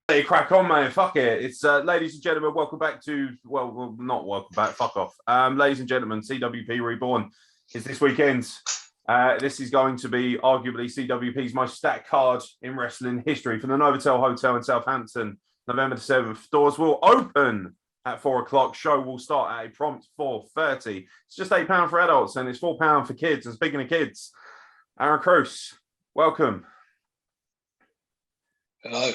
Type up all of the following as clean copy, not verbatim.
Hey, crack on, man. Fuck it. It's ladies and gentlemen, welcome back to not welcome back. Fuck off. Ladies and gentlemen, CWP Reborn is this weekend. This is going to be arguably CWP's most stacked card in wrestling history for the Novotel Hotel in Southampton, November the 7th. Doors will open at 4 o'clock. Show will start at a prompt 4:30. It's just £8 for adults and it's £4 for kids. And speaking of kids, Aaron Cruz, welcome. Hello.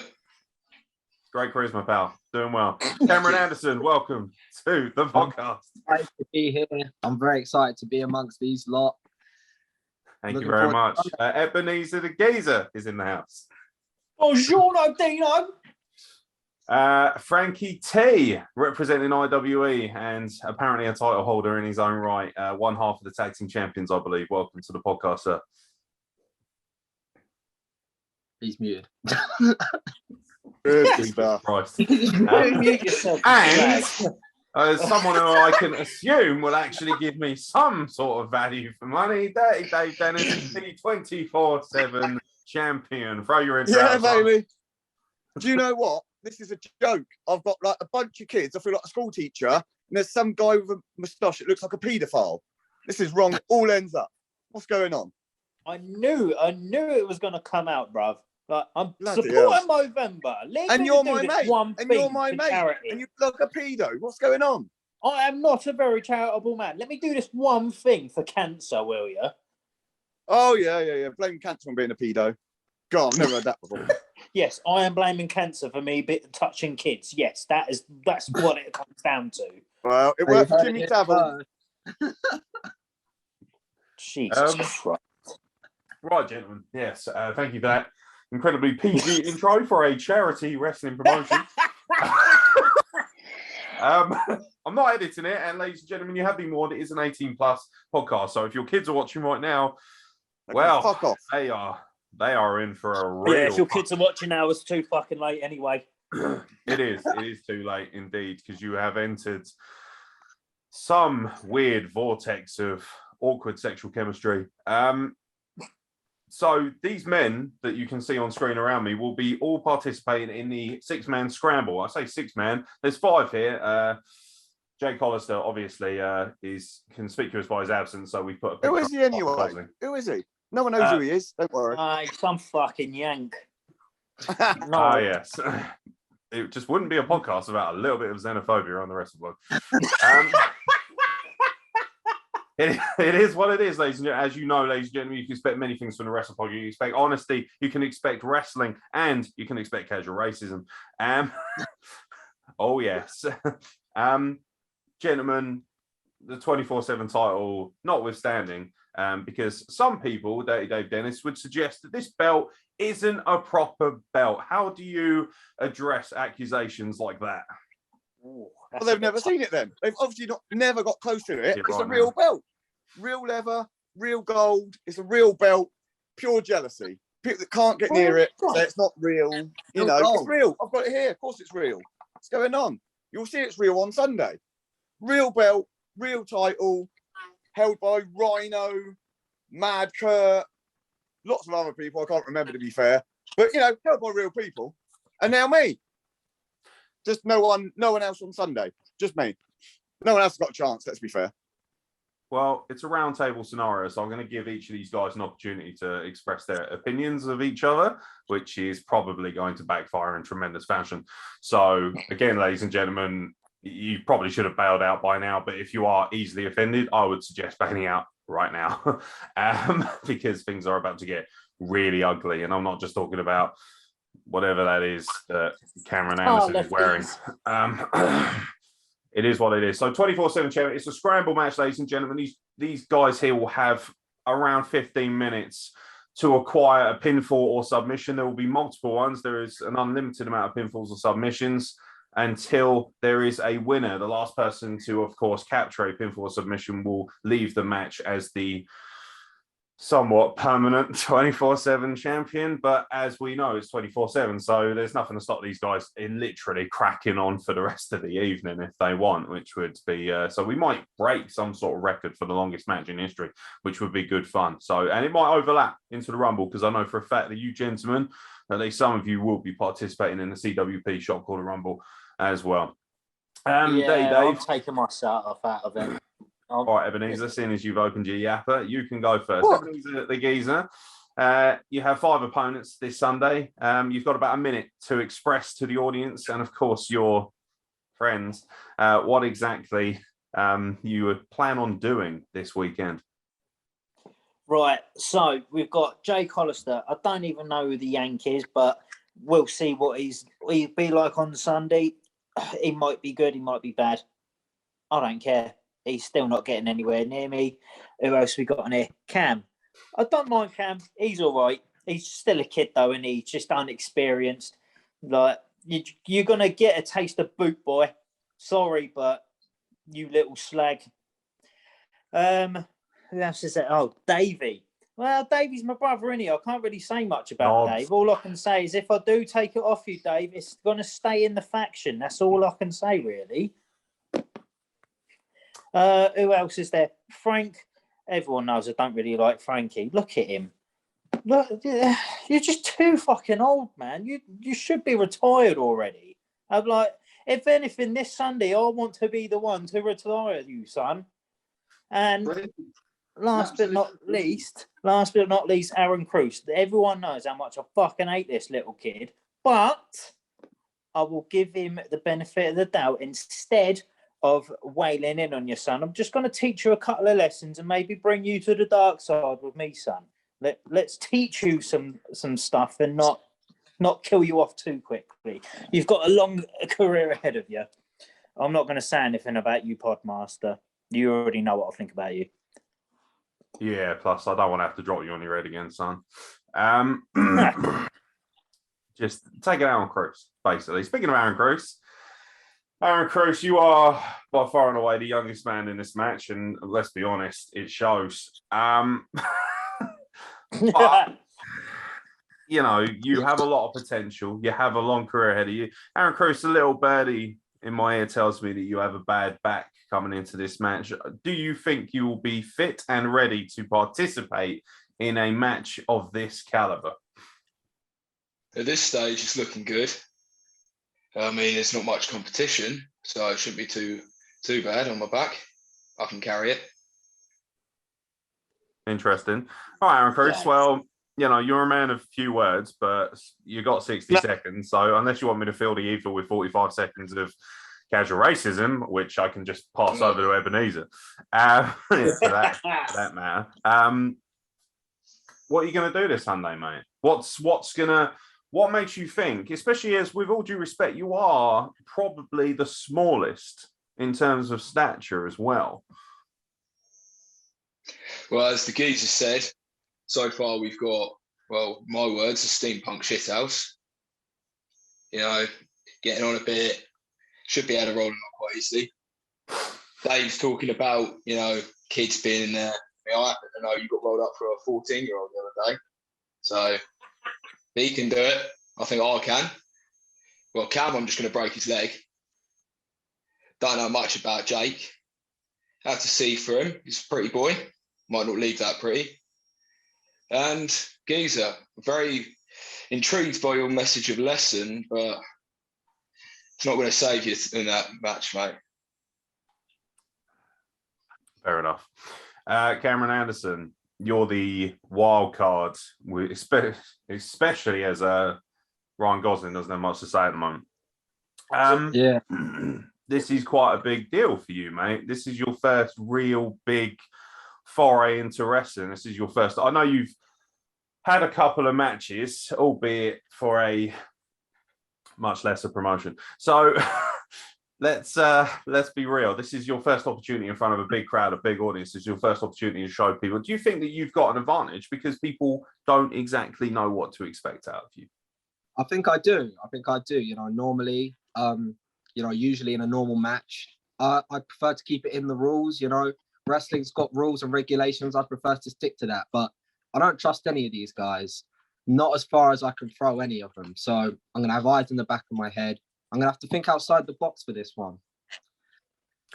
Great charisma, pal. Doing well. Cameron Anderson, welcome to the podcast. Nice to be here. I'm very excited to be amongst these lot. Thank you very much. Ebenezer the Geezer is in the house. Bonjour, Dino. Frankie T, representing IWE and apparently a title holder in his own right. One half of the tag team champions, I believe. Welcome to the podcast, sir. He's muted. Jesus Christ. And someone who I can assume will actually give me some sort of value for money, Dirty Dave Dennis, the 24/7 champion. Throw your intro. Yeah, baby. Do you know what? This is a joke. I've got like a bunch of kids. I feel like a school teacher, and there's some guy with a moustache that looks like a paedophile. This is wrong. All ends up. What's going on? I knew it was going to come out, bruv. Like, I'm Bloody supporting Movember. And you're my mate. And you're my mate. Charity. And you look like a pedo. What's going on? I am not a very charitable man. Let me do this one thing for cancer, will you? Oh, yeah. Blame cancer on being a pedo. God, I've never heard that before. Yes, I am blaming cancer for me touching kids. Yes, that's what it comes down to. Well, it worked for Jimmy Savile. Jesus Christ. Right, gentlemen. Yes, thank you for that incredibly PG intro for a charity wrestling promotion. I'm not editing it, and ladies and gentlemen, you have been warned. It is an 18+ podcast, so if your kids are watching right now, well, fuck off. They are in for a real. Yeah, if your kids are watching now, it's too fucking late anyway. It is too late indeed, because you have entered some weird vortex of awkward sexual chemistry. So these men that you can see on screen around me will be all participating in the 6-man scramble. I say 6-man. There's 5 here. Jake Hollister obviously is conspicuous by his absence, so we put a picture. Who is he anyway? Who is he? No one knows who he is. Don't worry. Some fucking yank. No. Yes. It just wouldn't be a podcast about a little bit of xenophobia on the rest of the blog. It is what it is, ladies and gentlemen. As you know, ladies and gentlemen, you can expect many things from the wrestling podcast. You can expect honesty, you can expect wrestling, and you can expect casual racism. Oh, yes. Gentlemen, the 24/7 title notwithstanding, because some people, Dirty Dave Dennis, would suggest that this belt isn't a proper belt. How do you address accusations like that? Ooh, well, they've never seen it then. They've obviously never got close to it. It's a real belt. Real leather, real gold. It's a real belt. Pure jealousy. People that can't get near it, say it's not real. You know, it's real. I've got it here. Of course it's real. What's going on? You'll see it's real on Sunday. Real belt, real title, held by Rhino, Mad Kurt, lots of other people I can't remember, to be fair. But, you know, held by real people. And now me. Just no one else on Sunday. Just me. No one else has got a chance, let's be fair. Well, it's a round table scenario, so I'm going to give each of these guys an opportunity to express their opinions of each other, which is probably going to backfire in tremendous fashion. So, again, ladies and gentlemen, you probably should have bailed out by now, but if you are easily offended, I would suggest bailing out right now, because things are about to get really ugly. And I'm not just talking about whatever that is that Cameron Anderson is wearing. It is what it is. So 24/7 champion. It's a scramble match, ladies and gentlemen. These guys here will have around 15 minutes to acquire a pinfall or submission. There will be multiple ones. There is an unlimited amount of pinfalls or submissions until there is a winner. The last person to, of course, capture a pinfall or submission will leave the match as the somewhat permanent 24/7 champion, but as we know, it's 24/7, so there's nothing to stop these guys in literally cracking on for the rest of the evening if they want, which would be so we might break some sort of record for the longest match in history, which would be good fun. So, and it might overlap into the Rumble, because I know for a fact that you gentlemen, at least some of you, will be participating in the CWP Shot Caller Rumble as well. Yeah, Dave, I'm taking my start off out of it. all right, Ebenezer, seeing as you've opened your yapper, you can go first. What? Ebenezer, the geezer, you have 5 opponents this Sunday. You've got about a minute to express to the audience and, of course, your friends what exactly you would plan on doing this weekend. Right, so we've got Jake Hollister. I don't even know who the Yank is, but we'll see what he'll be like on Sunday. He might be good, he might be bad. I don't care. He's still not getting anywhere near me. Who else we got on here? Cam. I don't mind Cam. He's all right. He's still a kid, though, and he's just unexperienced. Like, you're going to get a taste of Boot Boy. Sorry, but you little slag. Who else is that? Oh, Davey. Well, Davey's my brother, innit? I can't really say much about Dave. All I can say is if I do take it off you, Dave, it's going to stay in the faction. That's all I can say, really. Who else is there? Frank. Everyone knows I don't really like Frankie. Look at him. Look, you're just too fucking old, man. You should be retired already. I'm like, if anything, this Sunday I want to be the one to retire you, son. And last but not least, Aaron Cruz. Everyone knows how much I fucking hate this little kid, but I will give him the benefit of the doubt instead of wailing in on your son. I'm just going to teach you a couple of lessons and maybe bring you to the dark side with me, son. Let's teach you some stuff and not kill you off too quickly. You've got a long career ahead of you. I'm not going to say anything about you, Podmaster. You already know what I think about you. Yeah, plus I don't want to have to drop you on your head again, son. Just take it out on Cruz, basically. Speaking of Aaron Cruz, you are by far and away the youngest man in this match, and let's be honest, it shows. But, you know, you have a lot of potential. You have a long career ahead of you. Aaron Cruz, a little birdie in my ear tells me that you have a bad back coming into this match. Do you think you will be fit and ready to participate in a match of this caliber? At this stage, it's looking good. I mean, there's not much competition, so it shouldn't be too bad on my back. I can carry it. Interesting. All right, Aaron Cruz. Yes. Well, you know, you're a man of few words, but you got 60 seconds. So unless you want me to fill the ether with 45 seconds of casual racism, which I can just pass over to Ebenezer, for that matter. What are you going to do this Sunday, mate? What makes you think, especially as with all due respect, you are probably the smallest in terms of stature as well? Well, as the geezer said, so far we've got, well, my words, a steampunk shithouse. You know, getting on a bit, should be able to roll it up quite easily. Dave's talking about, you know, kids being in there. I mean, I happen to know you got rolled up for a 14-year-old the other day. So he can do it. I think I can. Well, Cam, I'm just going to break his leg. Don't know much about Jake. Have to see for him. He's a pretty boy. Might not leave that pretty. And Geezer, very intrigued by your message of lesson, but it's not going to save you in that match, mate. Fair enough. Cameron Anderson, you're the wild card, especially as Ryan Gosling doesn't have much to say at the moment. Yeah. This is quite a big deal for you, mate. This is your first real big foray into wrestling. This is your first. I know you've had a couple of matches, albeit for a much lesser promotion. So let's be real. This is your first opportunity in front of a big crowd, a big audience. This is your first opportunity to show people. Do you think that you've got an advantage because people don't exactly know what to expect out of you? I think I do. You know, normally, you know, usually in a normal match, I prefer to keep it in the rules. You know, wrestling's got rules and regulations. I prefer to stick to that. But I don't trust any of these guys. Not as far as I can throw any of them. So I'm going to have eyes in the back of my head. I'm going to have to think outside the box for this one.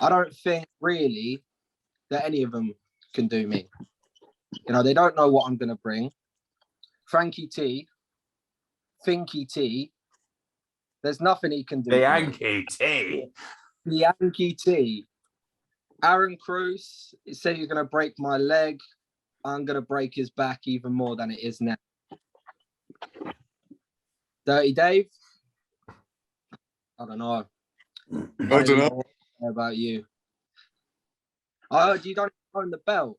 I don't think really that any of them can do me. You know, they don't know what I'm going to bring. Frankie T, Finky T, there's nothing he can do. The Yankee T. The Yankee T. Aaron Cruz said he's going to break my leg. I'm going to break his back even more than it is now. Dirty Dave? I don't know. I don't know. How about you? I heard you don't own the belt.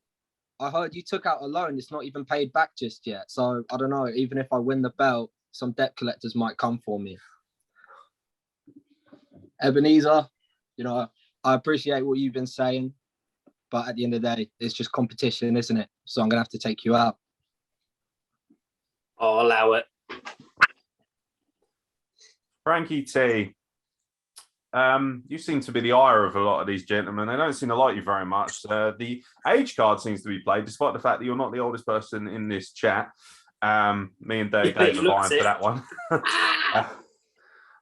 I heard you took out a loan. It's not even paid back just yet. So I don't know. Even if I win the belt, some debt collectors might come for me. Ebenezer, you know, I appreciate what you've been saying, but at the end of the day, it's just competition, isn't it? So I'm going to have to take you out. I'll allow it. Frankie T, you seem to be the ire of a lot of these gentlemen. They don't seem to like you very much. The age card seems to be played, despite the fact that you're not the oldest person in this chat. Me and Dave are vying for that one.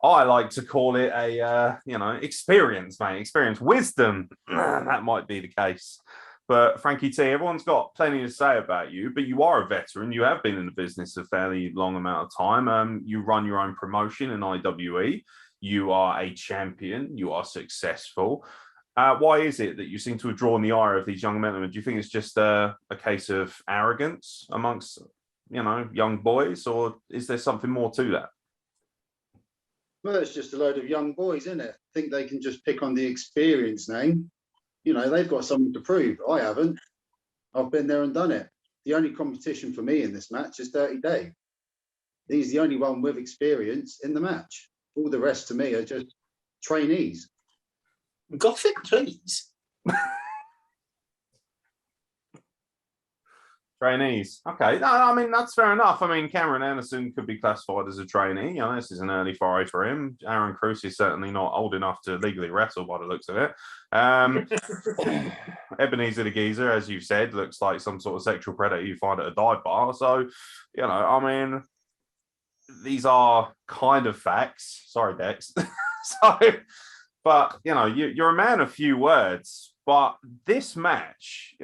I like to call it a, experience, mate. Experience, wisdom. That might be the case. But Frankie T, everyone's got plenty to say about you, but you are a veteran. You have been in the business a fairly long amount of time. You run your own promotion in IWE. You are a champion. You are successful. Why is it that you seem to have drawn the ire of these young men? Do you think it's just a case of arrogance amongst, young boys, or is there something more to that? Well, it's just a load of young boys, isn't it? Think they can just pick on the experience name. They've got something to prove. I haven't. I've been there and done it. The only competition for me in this match is Dirty Dave. He's the only one with experience in the match. All the rest to me are just trainees. Gothic, please. Trainees. Okay. No, I mean, that's fair enough. I mean, Cameron Anderson could be classified as a trainee. This is an early foray for him. Aaron Cruz is certainly not old enough to legally wrestle by the looks of it. Ebenezer the Geezer, as you've said, looks like some sort of sexual predator you find at a dive bar. So, these are kind of facts. Sorry, Dex. But, you're a man of few words. But this match,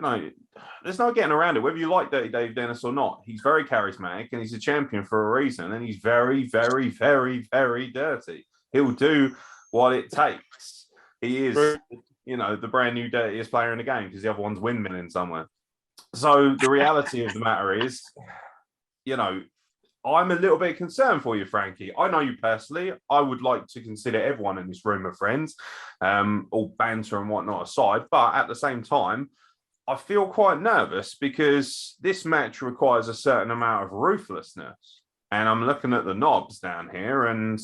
there's no getting around it. Whether you like Dirty Dave Dennis or not, he's very charismatic and he's a champion for a reason. And he's very, very, very, very dirty. He'll do what it takes. He is, the brand new dirtiest player in the game because the other one's windmilling somewhere. So the reality of the matter is, I'm a little bit concerned for you, Frankie. I know you personally. I would like to consider everyone in this room a friend, all banter and whatnot aside. But at the same time, I feel quite nervous because this match requires a certain amount of ruthlessness. And I'm looking at the knobs down here and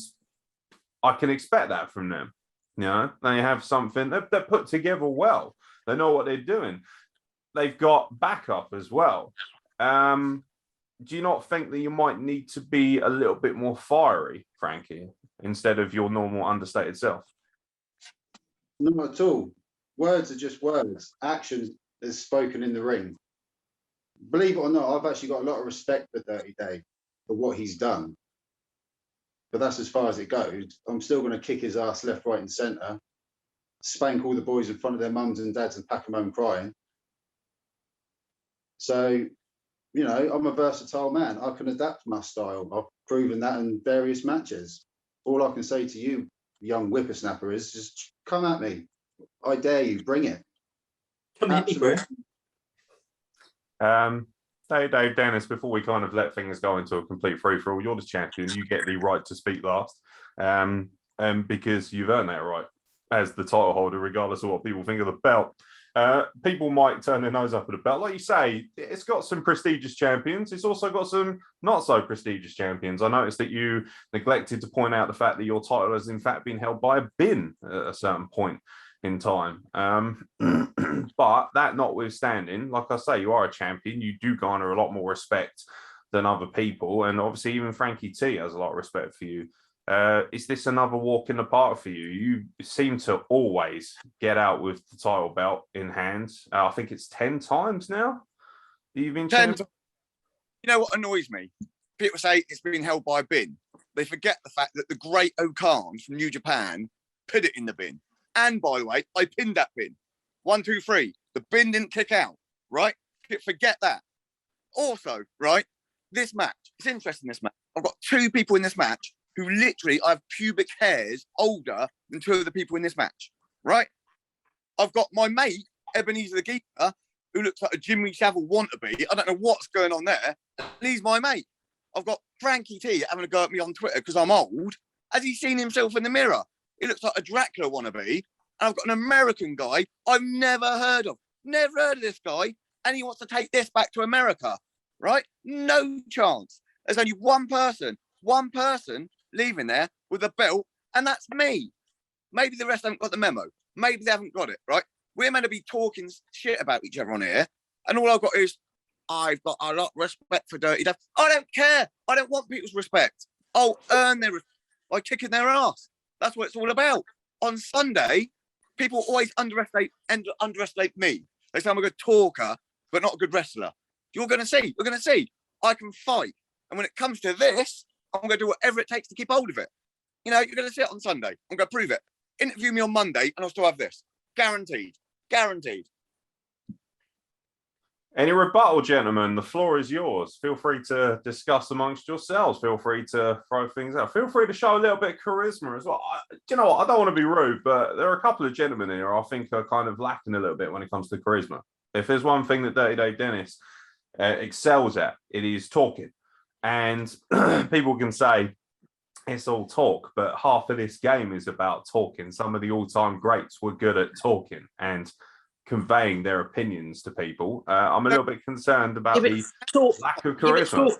I can expect that from them. They have something, they're put together well. They know what they're doing. They've got backup as well. Do you not think that you might need to be a little bit more fiery, Frankie, instead of your normal understated self? Not at all. Words are just words. Action is spoken in the ring. Believe it or not, I've actually got a lot of respect for Dirty Dave, for what he's done. But that's as far as it goes. I'm still going to kick his ass left, right and centre, spank all the boys in front of their mums and dads and pack them home crying. So, I'm a versatile man. I can adapt my style. I've proven that in various matches. All I can say to you, young whippersnapper, is just come at me. I dare you. Bring it. Come at me, bro. Dave Dennis, before we kind of let things go into a complete free-for-all, you're the champion. You get the right to speak last. Because you've earned that right as the title holder, regardless of what people think of the belt. People might turn their nose up at the belt. Like you say, it's got some prestigious champions. It's also got some not so prestigious champions. I noticed that you neglected to point out the fact that your title has in fact been held by a bin at a certain point in time. But that notwithstanding, like I say, you are a champion. You do garner a lot more respect than other people. And obviously even Frankie T has a lot of respect for you. Is this another walk in the park for you? You seem to always get out with the title belt in hand. I think it's 10 times now that you've been champion. You know what annoys me? People say it's been held by a bin. They forget the fact that the great Okan from New Japan put it in the bin. And by the way, I pinned that bin. 1, 2, 3. The bin didn't kick out, right? Forget that. Also, right, this match, it's interesting, this match. I've got 2 people in this match who literally I have pubic hairs older than 2 of the people in this match, right? I've got my mate, Ebenezer the Geeker, who looks like a Jimmy Savile wannabe. I don't know what's going on there. He's my mate. I've got Frankie T having a go at me on Twitter because I'm old. Has he seen himself in the mirror? He looks like a Dracula wannabe. And I've got an American guy I've never heard of. Never heard of this guy. And he wants to take this back to America, right? No chance. There's only one person leaving there with a belt, and that's me. Maybe the rest haven't got the memo. Maybe they haven't got it, right? We're meant to be talking shit about each other on here, and all I've got is, I've got a lot of respect for Dirty Dave. I don't care. I don't want people's respect. I'll earn their respect by kicking their ass. That's what it's all about. On Sunday, people always underestimate me. They say I'm a good talker, but not a good wrestler. You're going to see. You're going to see. I can fight. And when it comes to this, I'm going to do whatever it takes to keep hold of it. You know, you're going to see it on Sunday. I'm going to prove it. Interview me on Monday, and I'll still have this. Guaranteed. Guaranteed. Any rebuttal, gentlemen? The floor is yours. Feel free to discuss amongst yourselves. Feel free to throw things out. Feel free to show a little bit of charisma as well. Do you know what? I don't want to be rude, but there are a couple of gentlemen here I think are kind of lacking a little bit when it comes to charisma. If there's one thing that Dirty Dave Dennis excels at, it is talking. And people can say it's all talk, but half of this game is about talking. Some of the all-time greats were good at talking and conveying their opinions to people. I'm a little bit concerned about the lack of charisma.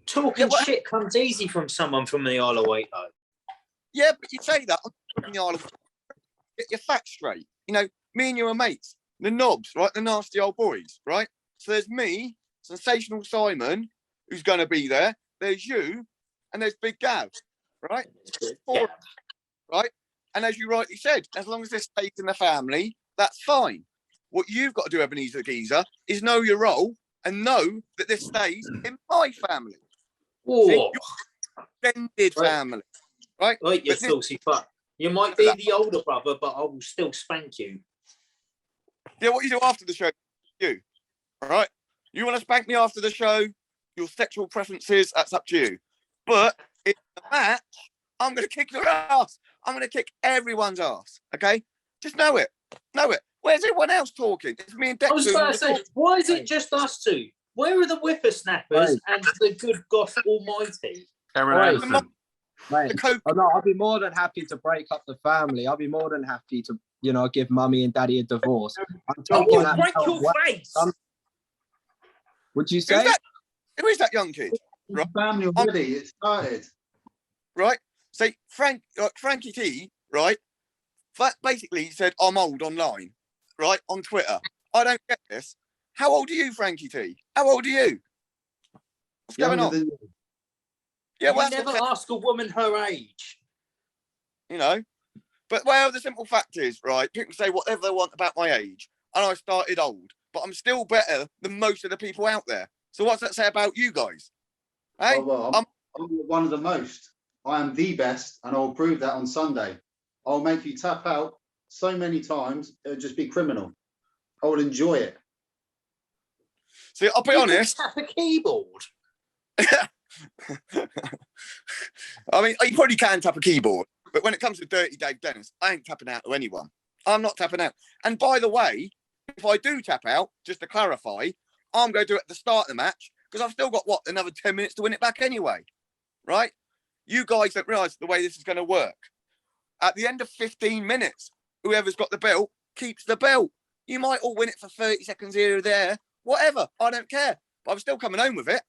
Talking shit comes easy from someone from the Isle of Wight, though. Yeah, but you say that on the Isle of Wight. Get your facts straight. You know, me and you are mates. The knobs, right? The nasty old boys, right? So there's me, Sensational Simon, who's going to be there. There's you, and there's Big Gav, right? Four, right? And as you rightly said, as long as this stays in the family, that's fine. What you've got to do, Ebenezer Geezer, is know your role and know that this stays in my family. See, extended family, right? Right, you filthy fuck. You might be the older brother, but I will still spank you. Yeah, what you do after the show, you, all right? You want to spank me after the show, your sexual preferences, that's up to you. But in the match, I'm going to kick your ass. I'm going to kick everyone's ass, okay? Just know it. Know it. Where's everyone else talking? It's me and Dexter. I was going to say, why is it just us two? Where are the whippersnappers and the good God Almighty? Mate, I'll be more than happy to break up the family. I'll be more than happy to, you know, give mummy and daddy a divorce. Break your face. Would you say? Who is that young kid? Right? Family already. It started. Right. Say Frankie T. Right. Basically, he said I'm old online. Right on Twitter. I don't get this. How old are you, Frankie T? How old are you? What's going on? Yeah, well, never ask a woman her age. You know, but well, the simple fact is, right? People say whatever they want about my age, and I started old, but I'm still better than most of the people out there. So what's that say about you guys? Hey, I'm one of the most. I am the best, and I'll prove that on Sunday. I'll make you tap out so many times, it'll just be criminal. I will enjoy it. See, I'll be honest. Tap a keyboard. I mean, you probably can tap a keyboard, but when it comes to Dirty Dave Dennis, I ain't tapping out to anyone. I'm not tapping out. And by the way, if I do tap out, just to clarify, I'm going to do it at the start of the match because I've still got, another 10 minutes to win it back anyway, right? You guys don't realise the way this is going to work. At the end of 15 minutes, whoever's got the belt keeps the belt. You might all win it for 30 seconds here or there, whatever. I don't care, but I'm still coming home with it.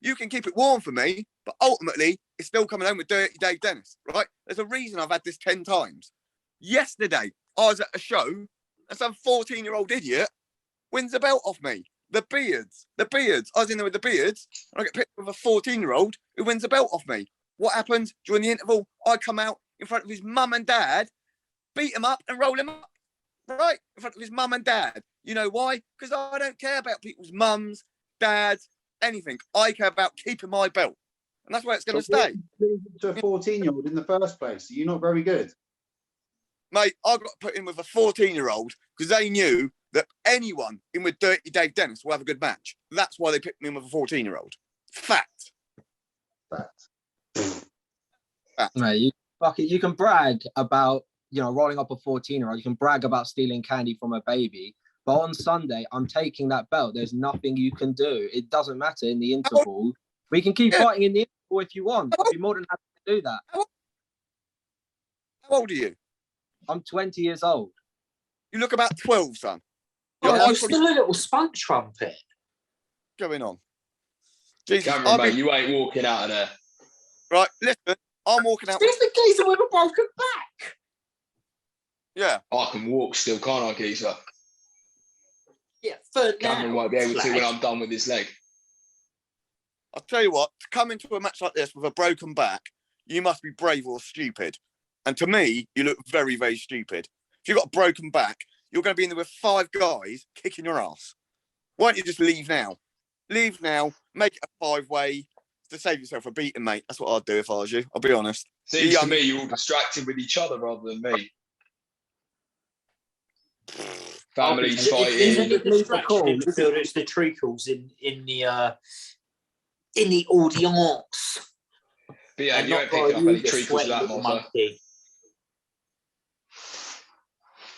You can keep it warm for me, but ultimately, it's still coming home with Dirty Dave Dennis, right? There's a reason I've had this 10 times. Yesterday, I was at a show, and some 14-year-old idiot wins the belt off me. The beards. I was in there with the beards, and I get picked with a 14-year-old who wins the belt off me. What happens during the interval? I come out in front of his mum and dad, beat him up and roll him up, right? In front of his mum and dad. You know why? Because I don't care about people's mums, dads, anything. I care about keeping my belt. And that's where it's going to But stay. To a 14-year-old in the first place, you're not very good. Mate, I got put in with a 14-year-old because they knew that anyone in with Dirty Dave Dennis will have a good match. That's why they picked me in with a 14-year-old. Fact. Mate, you can brag about, rolling up a 14-year-old. You can brag about stealing candy from a baby. But on Sunday, I'm taking that belt. There's nothing you can do. It doesn't matter in the interval. We can keep fighting in the interval if you want. I'd be more than happy to do that. How old are you? I'm 20 years old. You look about 12, son. Oh, I'm you're still a little spunk trumpet. going on. Jesus, Cameron, mate, you ain't walking out of there. Right, listen, I'm walking out. Who's the geezer with a broken back? Yeah. I can walk still, can't I, geezer? Yeah, for Cameron now. won't be able to when lad. I'm done with his leg. I'll tell you what, to come into a match like this with a broken back, you must be brave or stupid. And to me, you look very, very stupid. If you've got a broken back, you're going to be in there with 5 guys kicking your ass. Why don't you just leave now? Leave now, make it a 5-way to save yourself a beating, mate. That's what I'd do if I was you. I'll be honest. Seems to me you're all distracted with each other rather than me. Families Isn't fighting. it the distraction in midfield? It's the treacles in the audience. But yeah, And you not ain't picking by up you, any the treacles sweaty of that, little mother. monkey.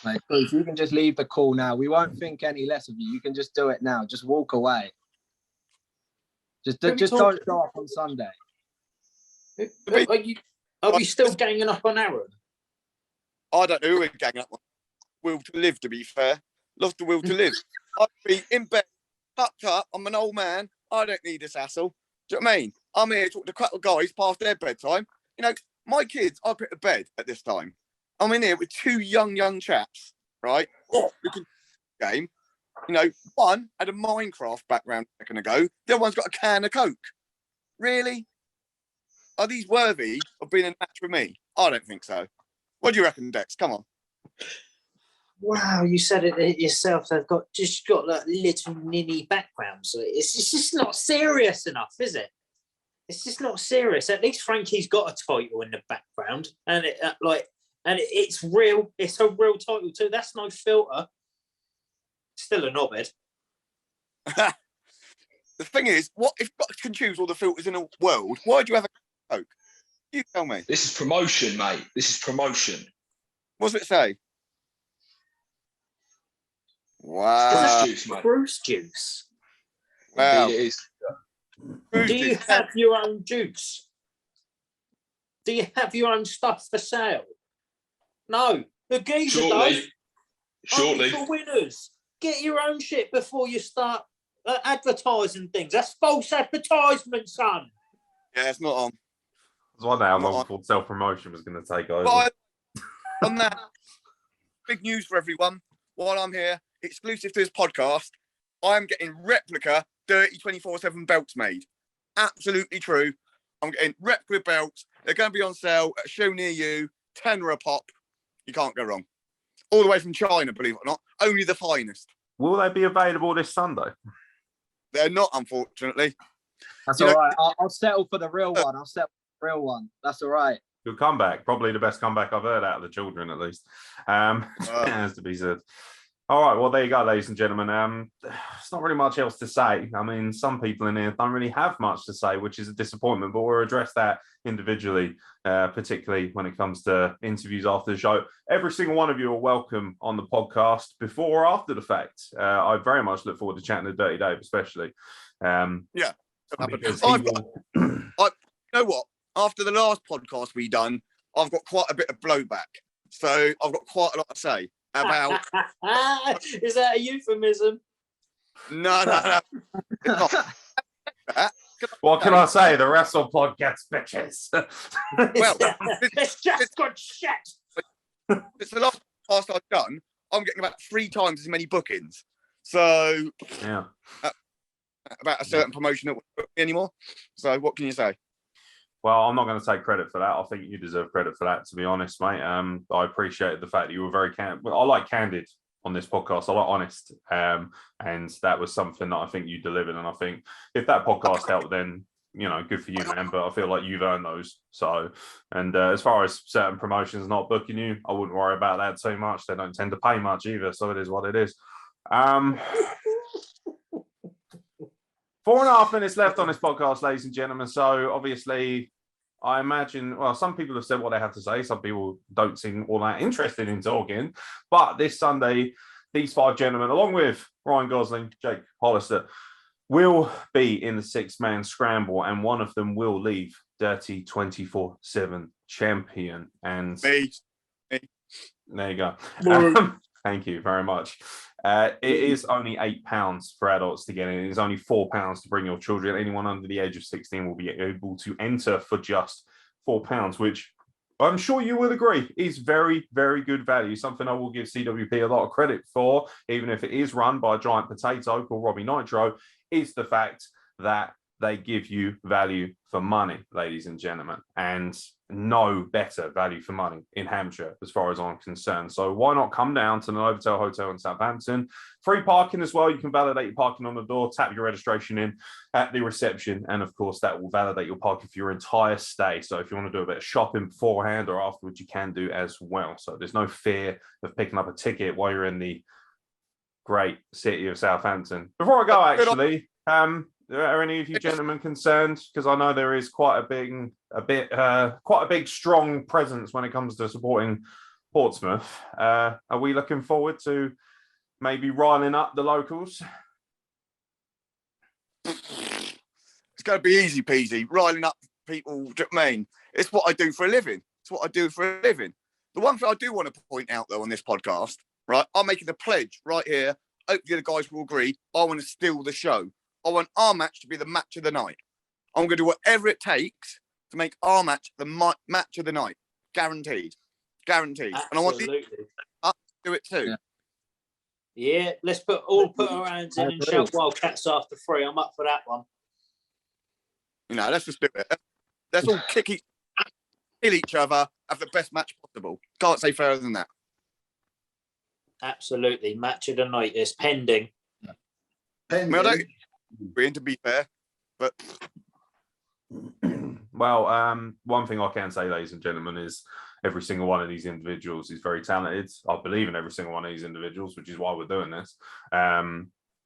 Mate, please, you can just leave the call now. We won't think any less of you. You can just do it now. Just walk away. Just don't show up on Sunday. Are we still ganging up on Aaron? I don't know who we're ganging up on. Will to live, to be fair. Love the will to live. I'd be in bed, tucked up. I'm an old man. I don't need this hassle. Do you know what I mean? I'm here talking to a couple of guys past their bedtime. My kids, I put to bed at this time. I'm in here with 2 young chaps, right? Who can game. One had a Minecraft background a second ago. The other one's got a can of Coke. Really? Are these worthy of being in a match with me? I don't think so. What do you reckon, Dex? Come on. Wow, you said it yourself. They've got that little ninny background. So it's just not serious enough, is it? It's just not serious. At least Frankie's got a title in the background, and it's real. It's a real title too. That's no filter. Still a knobhead. The thing is, what if you can choose all the filters in the world? Why do you have a Coke? You tell me. This is promotion, mate. This is promotion. What does it say? Wow. Bruce juice, mate. Bruce juice. Wow. Indeed it is. Do you have your own juice? Do you have your own stuff for sale? No. The geezer does. Shortly. Only for winners. Get your own shit before you start advertising things. That's false advertisement, son. Yeah, it's not on. That's one day how long thought self-promotion was going to take over. But on that, big news for everyone. While I'm here, exclusive to this podcast, I'm getting replica Dirty 24/7 belts made. Absolutely true. I'm getting replica belts. They're going to be on sale at a show near you. £10 a pop. You can't go wrong. All the way from China, believe it or not. Only the finest. Will they be available this Sunday? They're not, unfortunately. That's all right. I'll settle for the real one. That's all right. Good comeback. Probably the best comeback I've heard out of the children, at least. Has to be said. All right. Well, there you go, ladies and gentlemen. There's not really much else to say. I mean, some people in here don't really have much to say, which is a disappointment, but we'll address that individually, particularly when it comes to interviews after the show. Every single one of you are welcome on the podcast before or after the fact. I very much look forward to chatting to Dirty Dave, especially. Yeah. Because you know what? After the last podcast we done, I've got quite a bit of blowback. So I've got quite a lot to say about... Is that a euphemism? No. It's not. What can I say? The Wrestle Podcast, bitches. Well, it's just good shit. It's the last podcast I've done. I'm getting about 3 times as many bookings. So, yeah, about a certain promotion that won't book me anymore. So, what can you say? Well, I'm not going to take credit for that. I think you deserve credit for that, to be honest, mate. I appreciate the fact that you were very candid. I like candid on this podcast. I like honest. And that was something that I think you delivered. And I think if that podcast helped, then, you know, good for you, man. But I feel like you've earned those. So, and as far as certain promotions not booking you, I wouldn't worry about that too much. They don't tend to pay much either. So it is what it is. 4.5 minutes left on this podcast, ladies and gentlemen. So obviously, I imagine, well, some people have said what they have to say. Some people don't seem all that interested in talking. But this Sunday, these 5 gentlemen, along with Ryan Gosling, Jake Hollister, will be in the 6-man scramble, and one of them will leave Dirty 24/7 champion. And Me. there you go. Thank you very much. It is only £8 for adults to get in. It is only £4 to bring your children. Anyone under the age of 16 will be able to enter for just £4, which I'm sure you will agree is very, very good value. Something I will give CWP a lot of credit for, even if it is run by a giant potato called Robbie Nitro, is the fact that they give you value for money, ladies and gentlemen, and no better value for money in Hampshire, as far as I'm concerned. So why not come down to the Novotel Hotel in Southampton? Free parking as well. You can validate your parking on the door, tap your registration in at the reception, and of course that will validate your parking for your entire stay. So if you want to do a bit of shopping beforehand or afterwards, you can do as well. So there's no fear of picking up a ticket while you're in the great city of Southampton. Before I go, actually, are any of you gentlemen concerned? Because I know there is quite a big, strong presence when it comes to supporting Portsmouth. Are we looking forward to maybe riling up the locals? It's going to be easy peasy, riling up people. Do you know what I mean? It's what I do for a living. It's what I do for a living. The one thing I do want to point out, though, on this podcast, right, I'm making a pledge right here. Hopefully the guys will agree. I want to steal the show. I want our match to be the match of the night. I'm going to do whatever it takes to make our match the match of the night. Guaranteed. Guaranteed. Absolutely. And I want these to do it too. Yeah, let's put our hands in and shout Wildcats after 3. I'm up for that one. You know, let's just do it. Let's all kill each other, have the best match possible. Can't say fairer than that. Absolutely. Match of the night is pending. I mean, I don't agree, to be fair, but well, one thing I can say, ladies and gentlemen, is every single one of these individuals is very talented. I believe in every single one of these individuals, which is why we're doing this.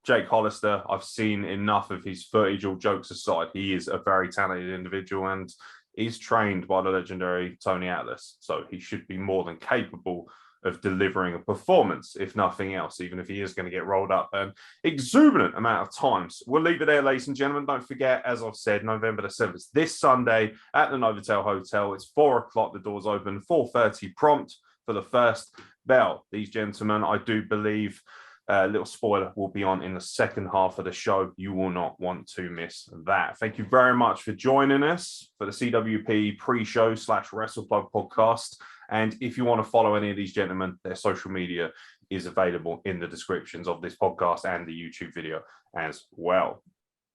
Jake Hollister, I've seen enough of his footage, all jokes aside. He is a very talented individual and he's trained by the legendary Tony Atlas. So he should be more than capable of delivering a performance, if nothing else, even if he is going to get rolled up an exuberant amount of times. We'll leave it there, ladies and gentlemen. Don't forget, as I've said, November the 7th, this Sunday at the Novotel Hotel. It's 4 o'clock. The doors open, 4:30 prompt for the first bell. These gentlemen, I do believe, little spoiler, will be on in the second half of the show. You will not want to miss that. Thank you very much for joining us for the CWP pre-show / WrestlePlug podcast. And if you want to follow any of these gentlemen, their social media is available in the descriptions of this podcast and the YouTube video as well.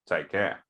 Take care.